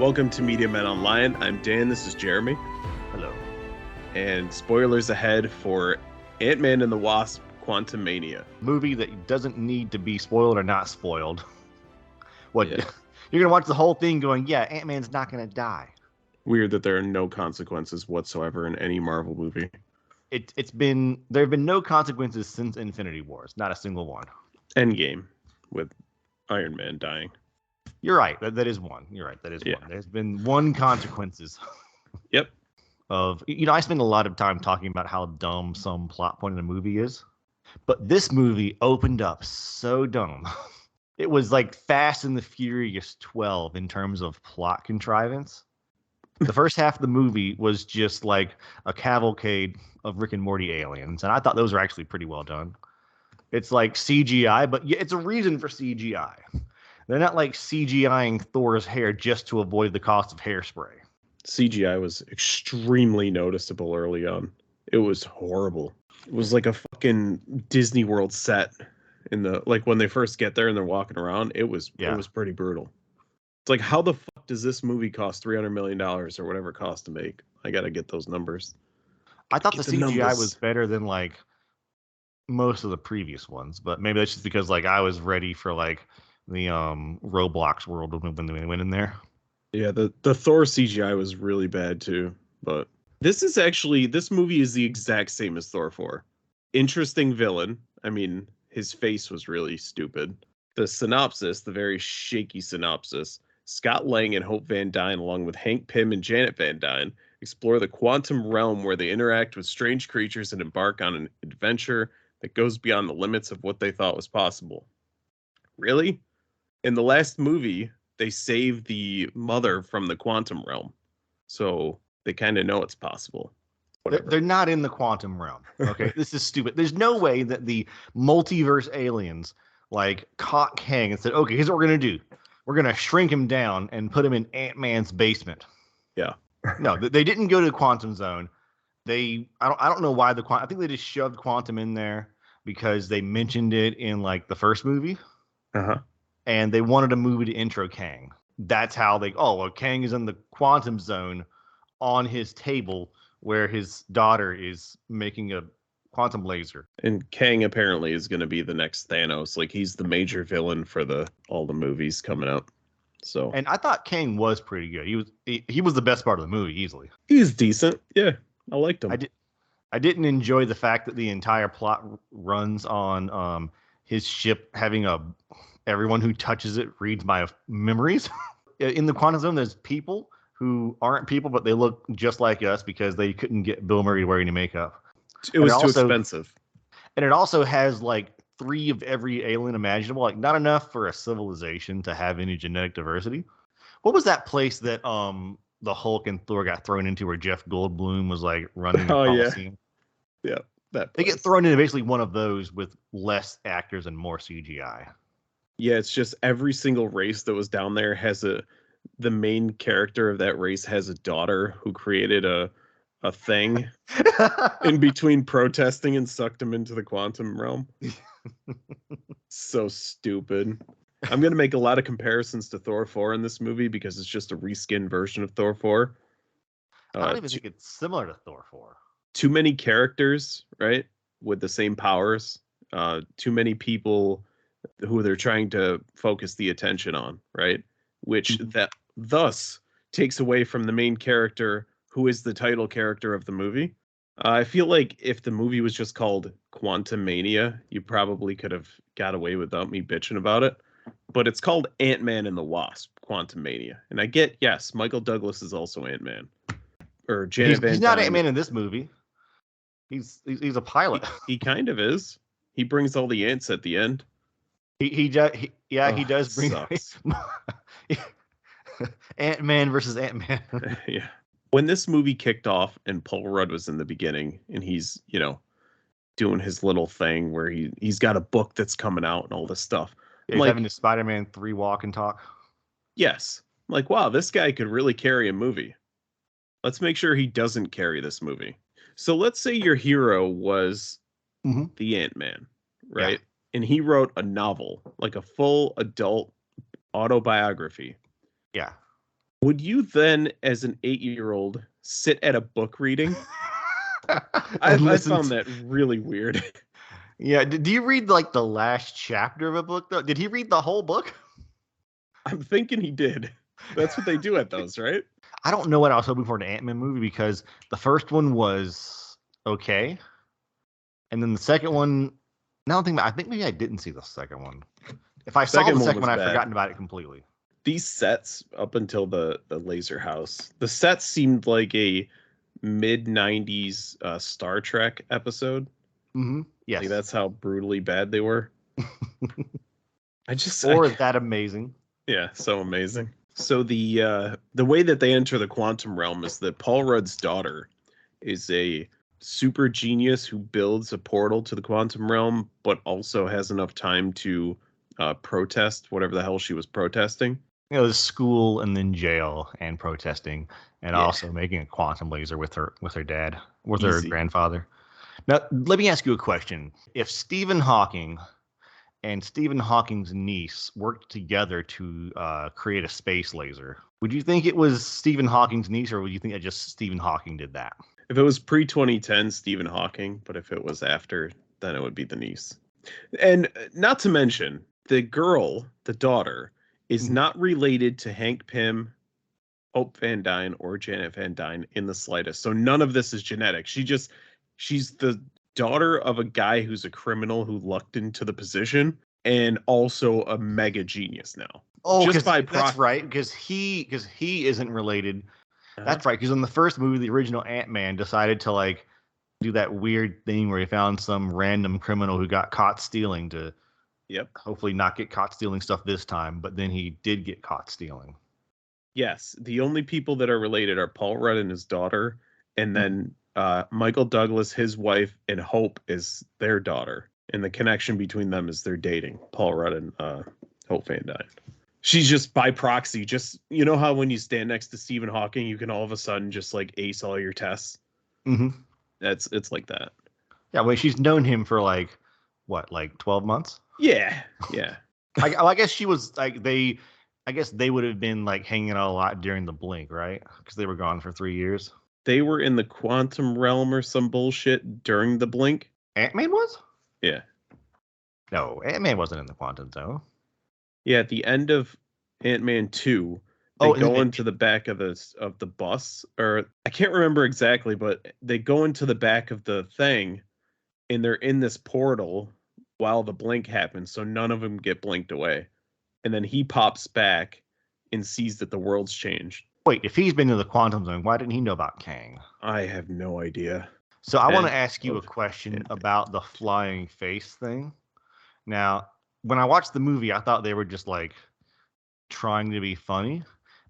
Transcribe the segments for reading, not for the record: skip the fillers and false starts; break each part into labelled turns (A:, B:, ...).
A: Welcome to Media Men Online. I'm Dan. This is Jeremy.
B: Hello.
A: And spoilers ahead for Ant-Man and the Wasp: Quantumania.
B: Movie that doesn't need to be spoiled or not spoiled. What?
A: Yeah.
B: You're gonna watch the whole thing going, yeah, Ant-Man's not gonna die.
A: Weird that there are no consequences whatsoever in any Marvel movie.
B: There have been no consequences since Infinity Wars, not a single one.
A: Endgame with Iron Man dying.
B: You're right. That is one. You're right. That is
A: Yeah.
B: one. There's been one consequences.
A: Yep.
B: I spend a lot of time talking about how dumb some plot point in a movie is, but this movie opened up so dumb. It was like Fast and the Furious 12 in terms of plot contrivance. The first half of the movie was just like a cavalcade of Rick and Morty aliens, and I thought those were actually pretty well done. It's like CGI, but it's a reason for CGI. They're not like CGIing Thor's hair just to avoid the cost of hairspray.
A: CGI was extremely noticeable early on. It was horrible. It was like a fucking Disney World set in the when they first get there and they're walking around. It was pretty brutal. It's like, how the fuck does this movie cost $300 million or whatever it cost to make? I gotta get those numbers.
B: I thought the CGI was better than like most of the previous ones, but maybe that's just because like I was ready for like the Roblox world when they went in there.
A: Yeah, the Thor CGI was really bad too, but this movie is the exact same as Thor 4. Interesting villain. I mean, his face was really stupid. The synopsis, the very shaky synopsis: Scott Lang and Hope Van Dyne, along with Hank Pym and Janet Van Dyne, explore the quantum realm where they interact with strange creatures and embark on an adventure that goes beyond the limits of what they thought was possible. Really? In the last movie, they save the mother from the quantum realm, so they kind of know it's possible.
B: They're not in the quantum realm. Okay, this is stupid. There's no way that the multiverse aliens like caught Kang and said, "Okay, here's what we're gonna do. We're gonna shrink him down and put him in Ant-Man's basement."
A: Yeah.
B: No, they didn't go to the quantum zone. I don't know why I think they just shoved quantum in there because they mentioned it in like the first movie.
A: Uh-huh.
B: And they wanted a movie to intro Kang. That's how Kang is in the quantum zone on his table where his daughter is making a quantum laser.
A: And Kang apparently is going to be the next Thanos. Like, he's the major villain for all the movies coming out. So,
B: and I thought Kang was pretty good. He was the best part of the movie easily.
A: He's decent. Yeah, I liked him.
B: I didn't enjoy the fact that the entire plot runs on his ship having everyone who touches it reads my memories. In the quantum zone, there's people who aren't people, but they look just like us because they couldn't get Bill Murray to wear any makeup.
A: It was too expensive.
B: And it also has like 3 of every alien imaginable, like not enough for a civilization to have any genetic diversity. What was that place that the Hulk and Thor got thrown into where Jeff Goldblum was like running the Coliseum?
A: Yeah.
B: They get thrown into basically one of those with less actors and more CGI.
A: Yeah, it's just every single race that was down there has the main character of that race has a daughter who created a thing in between protesting and sucked him into the quantum realm. So stupid. I'm going to make a lot of comparisons to Thor 4 in this movie because it's just a reskinned version of Thor 4.
B: I don't even think it's similar to Thor 4.
A: Too many characters, right? With the same powers. Too many people who they're trying to focus the attention on, right? Which that thus takes away from the main character, who is the title character of the movie. I feel like if the movie was just called Quantumania, you probably could have got away without me bitching about it. But it's called Ant-Man and the Wasp: Quantumania. And I get, yes, Michael Douglas is also Ant-Man. Or Janet Van Dyne.
B: He's not Ant-Man in this movie. He's a pilot.
A: He kind of is. He brings all the ants at the end.
B: He does bring Ant-Man versus Ant-Man.
A: Yeah. When this movie kicked off and Paul Rudd was in the beginning and he's, doing his little thing where he's got a book that's coming out and all this stuff.
B: Yeah, he's having a Spider-Man 3 walk and talk.
A: Yes. I'm like, wow, this guy could really carry a movie. Let's make sure he doesn't carry this movie. So let's say your hero was the Ant-Man, right? Yeah. And he wrote a novel, like a full adult autobiography.
B: Yeah.
A: Would you then, as an 8-year-old, sit at a book reading? I found that really weird.
B: Yeah, do you read like the last chapter of a book though? Did he read the whole book?
A: I'm thinking he did. That's what they do at those, right?
B: I don't know what I was hoping for in an Ant-Man movie because the first one was okay, and then the second one. Now I think maybe I didn't see the second one. If I saw the
A: Second one
B: second
A: was
B: one, I've
A: bad.
B: forgotten about it completely.
A: These sets up until the laser house, the sets seemed like a mid 90s Star Trek episode.
B: Mm-hmm. Yes.
A: Like that's how brutally bad they were.
B: Or is that amazing?
A: Yeah, so amazing. So the way that they enter the quantum realm is that Paul Rudd's daughter is a super genius who builds a portal to the quantum realm, but also has enough time to protest whatever the hell she was protesting.
B: You know, school and then jail and protesting, and
A: Yeah.
B: also making a quantum laser with her dad, with
A: Easy.
B: her grandfather. Now, let me ask you a question: if Stephen Hawking and Stephen Hawking's niece worked together to create a space laser, would you think it was Stephen Hawking's niece, or would you think that just Stephen Hawking did that?
A: If it was pre-2010, Stephen Hawking, but if it was after, then it would be the niece. And not to mention, the girl, the daughter, is not related to Hank Pym, Hope Van Dyne, or Janet Van Dyne in the slightest. So none of this is genetic. She's the daughter of a guy who's a criminal who lucked into the position and also a mega genius now.
B: Oh,
A: just by
B: that's right, because he isn't related. That's right, because in the first movie, the original Ant-Man decided to like do that weird thing where he found some random criminal who got caught stealing to hopefully not get caught stealing stuff this time, but then he did get caught stealing.
A: Yes, the only people that are related are Paul Rudd and his daughter, and then Michael Douglas, his wife, and Hope is their daughter. And the connection between them is they're dating, Paul Rudd and Hope Van Dyne. She's just by proxy. Just, you know how when you stand next to Stephen Hawking, you can all of a sudden just like ace all your tests.
B: Mm-hmm.
A: It's like that.
B: Yeah, well, she's known him for like what, like 12 months?
A: Yeah.
B: I guess she was like I guess they would have been like hanging out a lot during the blink, right? Because they were gone for 3 years.
A: They were in the quantum realm or some bullshit during the blink.
B: Ant-Man was?
A: Yeah.
B: No, Ant-Man wasn't in the quantum zone.
A: Yeah, at the end of Ant-Man 2, they go into the back of the bus, or I can't remember exactly, but they go into the back of the thing and they're in this portal while the blink happens, so none of them get blinked away. And then he pops back and sees that the world's changed.
B: Wait, if he's been in the quantum zone, why didn't he know about Kang?
A: I have no idea.
B: So I want to ask you a question about the flying face thing. Now, when I watched the movie, I thought they were just like trying to be funny,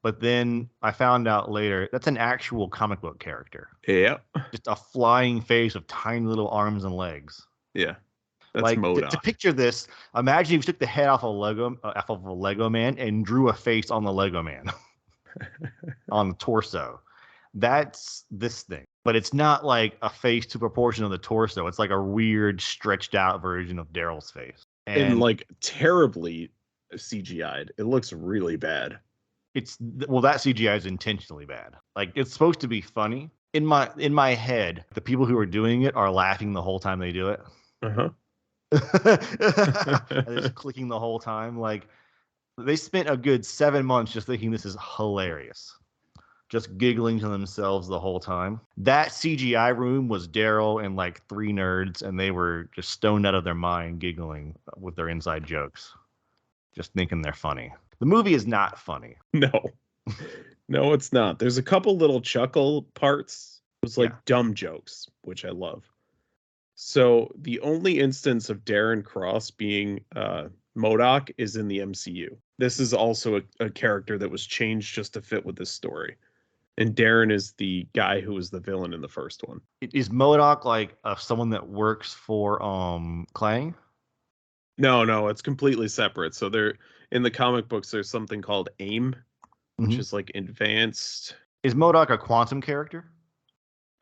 B: but then I found out later that's an actual comic book character.
A: Yeah.
B: Just a flying face with tiny little arms and legs.
A: Yeah. That's
B: like
A: MODOK.
B: To picture this, imagine if you took the head off a Lego man and drew a face on the Lego man on the torso. That's this thing. But it's not like a face to proportion of the torso. It's like a weird stretched out version of Daryl's face.
A: And like terribly CGI'd. It looks really bad.
B: That CGI is intentionally bad. Like it's supposed to be funny. In my head, the people who are doing it are laughing the whole time they do it.
A: Uh-huh.
B: Just clicking the whole time. Like they spent a good 7 months just thinking this is hilarious. Just giggling to themselves the whole time. That CGI room was Daryl and like 3 nerds, and they were just stoned out of their mind giggling with their inside jokes. Just thinking they're funny. The movie is not funny.
A: No, it's not. There's a couple little chuckle parts. It's like dumb jokes, which I love. So the only instance of Darren Cross being MODOK is in the MCU. This is also a character that was changed just to fit with this story. And Darren is the guy who was the villain in the first one.
B: Is MODOK like someone that works for Klang?
A: No, it's completely separate. So there, in the comic books, there's something called AIM, which is like advanced.
B: Is MODOK a quantum character?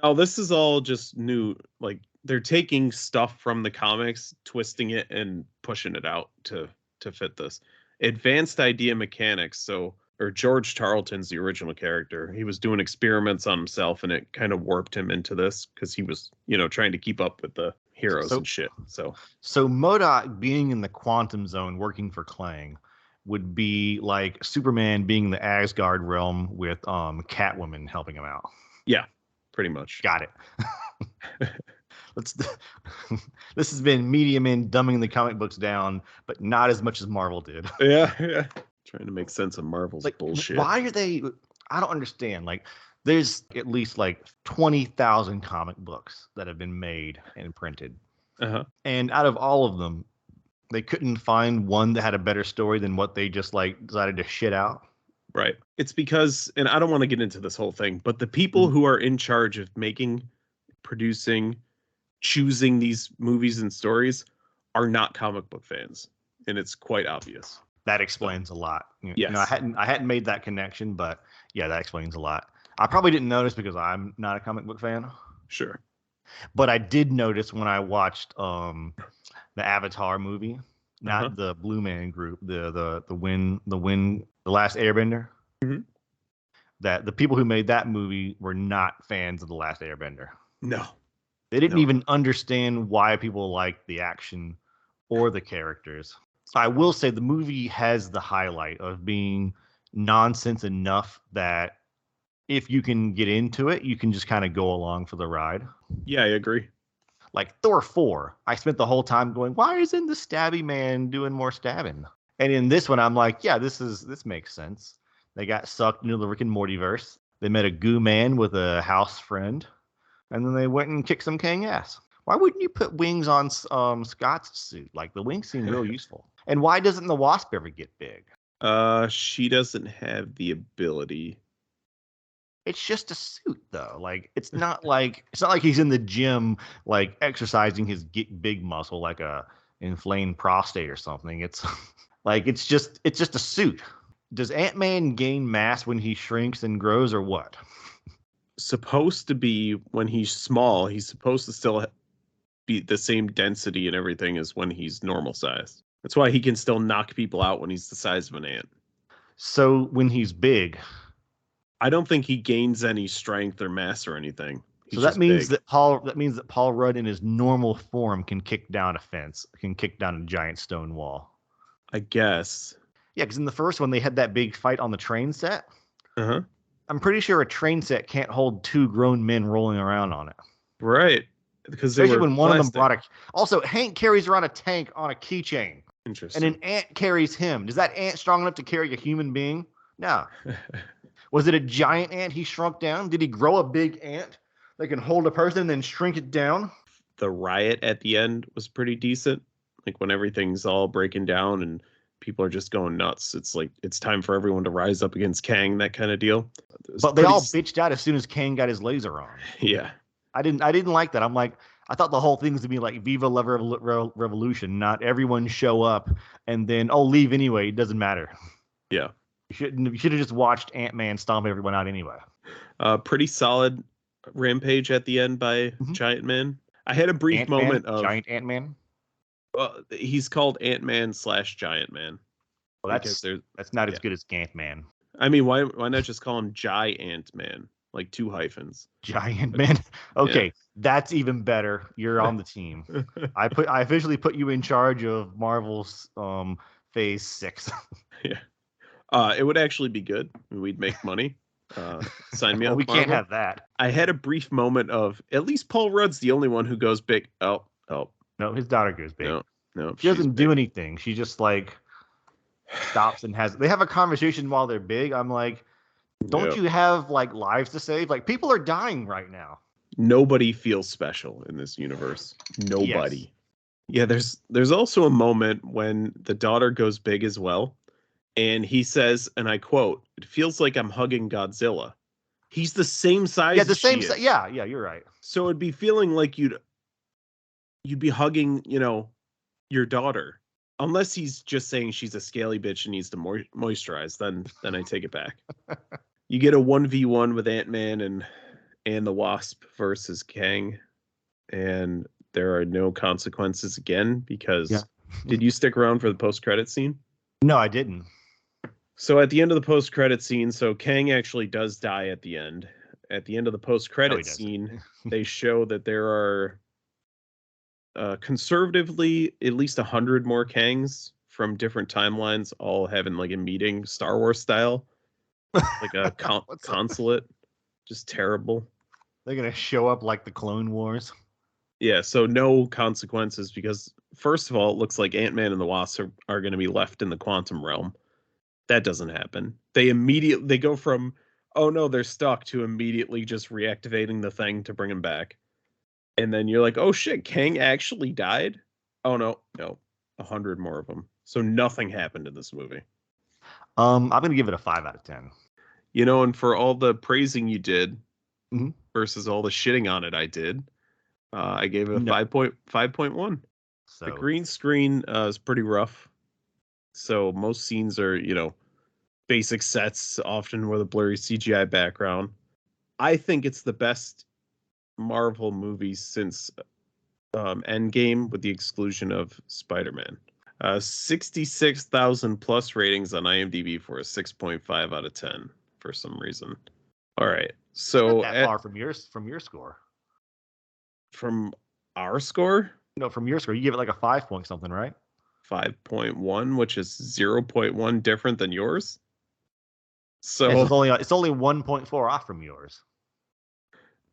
A: Oh, this is all just new. Like they're taking stuff from the comics, twisting it and pushing it out to fit this. Advanced idea mechanics. So or George Tarleton's the original character. He was doing experiments on himself, and it kind of warped him into this because he was, trying to keep up with the heroes and shit.
B: So MODOK being in the quantum zone working for Klang would be like Superman being in the Asgard realm with Catwoman helping him out.
A: Yeah, pretty much.
B: Got it. This has been Media Men dumbing the comic books down, but not as much as Marvel did.
A: Yeah. Trying to make sense of Marvel's bullshit.
B: Why are they? I don't understand. Like, there's at least like 20,000 comic books that have been made and printed. And out of all of them, they couldn't find one that had a better story than what they just like decided to shit out.
A: Right. It's because, and I don't want to get into this whole thing, but the people who are in charge of making, producing, choosing these movies and stories are not comic book fans, and it's quite obvious.
B: That explains a lot.
A: Yes.
B: I hadn't made that connection, but yeah, that explains a lot. I probably didn't notice because I'm not a comic book fan.
A: Sure.
B: But I did notice when I watched the Avatar movie, not the Blue Man Group, the Last Airbender, that the people who made that movie were not fans of the Last Airbender.
A: No.
B: They didn't even understand why people liked the action or the characters. So I will say the movie has the highlight of being nonsense enough that if you can get into it, you can just kind of go along for the ride.
A: Yeah, I agree.
B: Like Thor 4, I spent the whole time going, why isn't the stabby man doing more stabbing? And in this one, I'm like, yeah, this makes sense. They got sucked into the Rick and Mortyverse. They met a goo man with a house friend, and then they went and kicked some Kang ass. Why wouldn't you put wings on Scott's suit? Like, the wings seem real useful. And why doesn't the Wasp ever get big?
A: She doesn't have the ability.
B: It's just a suit, though. Like, it's not like he's in the gym, like exercising his big muscle, like a inflamed prostate or something. It's like it's just a suit. Does Ant-Man gain mass when he shrinks and grows, or what?
A: Supposed to be when he's small. He's supposed to still be the same density and everything as when he's normal size. That's why he can still knock people out when he's the size of an ant.
B: So when he's big,
A: I don't think he gains any strength or mass or anything.
B: So that means that Paul Rudd in his normal form can kick down a fence, can kick down a giant stone wall.
A: I guess.
B: Yeah, because in the first one they had that big fight on the train set. I'm pretty sure a train set can't hold two grown men rolling around on it.
A: Right. Because
B: especially when one of them brought Also, Hank carries around a tank on a keychain.
A: Interesting.
B: And an ant carries him. Is that ant strong enough to carry a human being? No. Was it a giant ant he shrunk down? Did he grow a big ant that can hold a person and then shrink it down?
A: The riot at the end was pretty decent. Like when everything's all breaking down and people are just going nuts. It's like it's time for everyone to rise up against Kang, that kind of deal.
B: But they all bitched out as soon as Kang got his laser on.
A: Yeah.
B: I didn't like that. I'm like, I thought the whole thing was to be like Viva La Revolution, not everyone show up and then leave anyway. It doesn't matter.
A: Yeah.
B: You should have just watched Ant-Man stomp everyone out anyway.
A: Pretty solid rampage at the end by Giant Man. I had a brief moment of
B: Giant Ant-Man.
A: He's called Ant-Man / Giant Man.
B: Well, that's not as good as Gant-Man.
A: I mean, why not just call him Giant Man? Like 2 hyphens.
B: Giant Man. Okay, that's even better. You're on the team. I officially put you in charge of Marvel's Phase 6.
A: Yeah. It would actually be good. We'd make money. Sign me up.
B: We can't have that.
A: I had a brief moment of at least Paul Rudd's the only one who goes big. Oh.
B: No, his daughter goes big.
A: No.
B: She doesn't do anything. She just like stops and they have a conversation while they're big. I'm like, don't you have like lives to save? Like people are dying right now.
A: Nobody feels special in this universe. Nobody. Yes. Yeah, there's also a moment when the daughter goes big as well. And he says, and I quote, "It feels like I'm hugging Godzilla." He's the same size.
B: Yeah, the same size. Yeah, you're right.
A: So it'd be feeling like you'd be hugging, your daughter. Unless he's just saying she's a scaly bitch and needs to moisturize, then I take it back. You get a 1v1 with Ant-Man and the Wasp versus Kang, and there are no consequences again because did you stick around for the post-credit scene?
B: No, I didn't.
A: So at the end of the post-credit scene, so Kang actually does die at the end. At the end of the
B: No, he
A: post-credit
B: doesn't.
A: scene, they show that there are conservatively at least 100 more Kangs from different timelines, all having like a meeting, Star Wars style, like a
B: What's up?
A: consulate. Just terrible.
B: They're gonna show up like the Clone Wars.
A: Yeah, so no consequences because first of all, it looks like Ant-Man and the Wasp are going to be left in the quantum realm. That doesn't happen. They go from, oh no, they're stuck, to immediately just reactivating the thing to bring him back. And then you're like, oh shit, Kang actually died? Oh no, 100 more of them. So nothing happened in this movie.
B: I'm gonna give it a 5 out of 10.
A: And for all the praising you did
B: Mhm.
A: versus all the shitting on it I did, I gave it a
B: No.
A: 5.1.
B: So
A: The green screen is pretty rough. So most scenes are, basic sets, often with a blurry CGI background. I think it's the best Marvel movie since Endgame, with the exclusion of Spider-Man. 66,000 plus ratings on IMDb for a 6.5 out of 10 for some reason. All right, so
B: not that far from your score.
A: from our score,
B: No, from your score, you give it like a 5 point something, right?
A: 5.1, which is 0.1 different than yours. So
B: Yeah, so it's only 1.4 off from yours.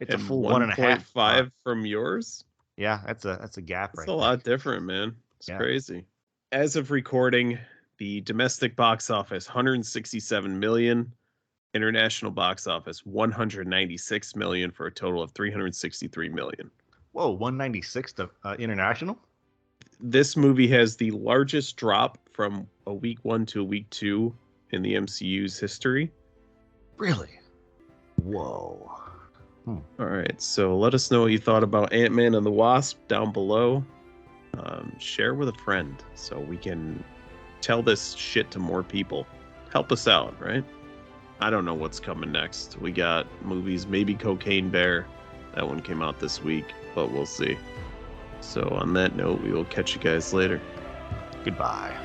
B: It's a full
A: 1.5 from yours.
B: Yeah, that's a gap
A: It's
B: right
A: a
B: there.
A: lot different, man. It's
B: Yeah.
A: crazy. As of recording, the domestic box office 167 million, international box office 196 million, for a total of 363 million.
B: Whoa, 196 to international?
A: This movie has the largest drop from a week 1 to a week 2 in the MCU's history.
B: Really? Whoa.
A: All right, so let us know what you thought about Ant-Man and the Wasp down below. Share with a friend so we can tell this shit to more people. Help us out, right? I don't know what's coming next. We got movies, maybe Cocaine Bear. That one came out this week, but we'll see. So on that note, we will catch you guys later.
B: Goodbye.